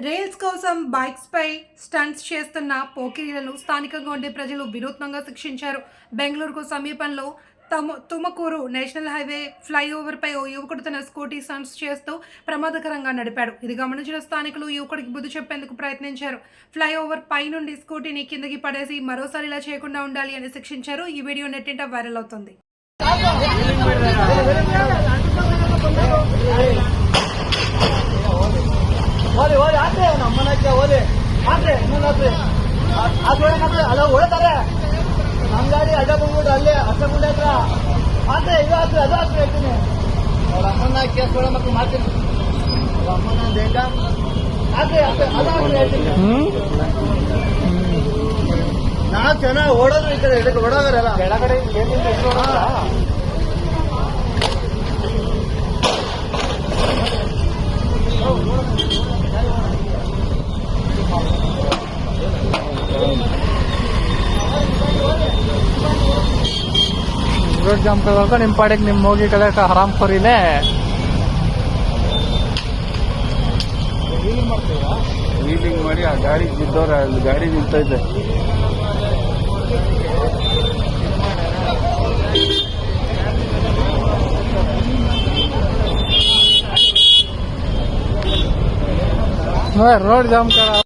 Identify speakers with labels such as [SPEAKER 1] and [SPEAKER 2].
[SPEAKER 1] Rails కోసం bikes పై stunts చేస్తున్న పోకిరీలను స్థానికంగా ఉండే ప్రజలు వినూత్నంగా శిక్షించారు. బెంగళూరుకు సమీపంలో తుమకూరు నేషనల్ హైవే ఫ్లైఓవర్ పై ఓ యువకుడు తన స్కూటీ స్టంట్స్ చేస్తూ ప్రమాదకరంగా నడిపాడు. ఇది గమనించిన స్థానికులు యువకుడికి బుద్ధి చెప్పేందుకు ప్రయత్నించారు. ఫ్లైఓవర్ పై నుండి స్కూటీని కిందకి పడేసి మరోసారి ఇలా చేయకుండా ఉండాలి అని శిక్షించారు. ఈ వీడియో నెట్టింట వైరల్ అవుతుంది.
[SPEAKER 2] ಅಲ್ಲ ಓಡ್ತಾರೆ ನಮ್ಮ ಗಾಡಿ ಅಡ್ಡ ಬಂದ್ಬಿಟ್ಟು ಅಲ್ಲೇ ಅಷ್ಟ ಮುಂದೆ ಹತ್ರ ಆದ್ರೆ ಇದು ಹತ್ರ ಅದು ಹತ್ರ ಹೇಳ್ತೀನಿ. ಅವ್ರ ಅಮ್ಮನ ಕೇಸ್ ಒಳ ಮಕ್ಕಳು ಮಾಡ್ತೀನಿ. ಅವ್ರ ಅಮ್ಮನ ಬೇಗ ಆದ್ರೆ ಅದು ಹತ್ರ ಹೇಳ್ತೀನಿ. ನಾವು ಚೆನ್ನಾಗಿ ಓಡೋದು ಈ ಕಡೆ ಇದಕ್ಕೆ ಓಡೋಗರಲ್ಲ ಕೆಳಗಡೆ रोड जाम कर निम पाड़े निम होगी कदा हराम खोरीने ವೀಲಿಂಗ್ ಮಾಡಿ ಆ ಗಾಡಿ ಬಿದ್ದವ್ರ ಗಾಡಿ ನಿಂತೈತೆ. रोड जाम कर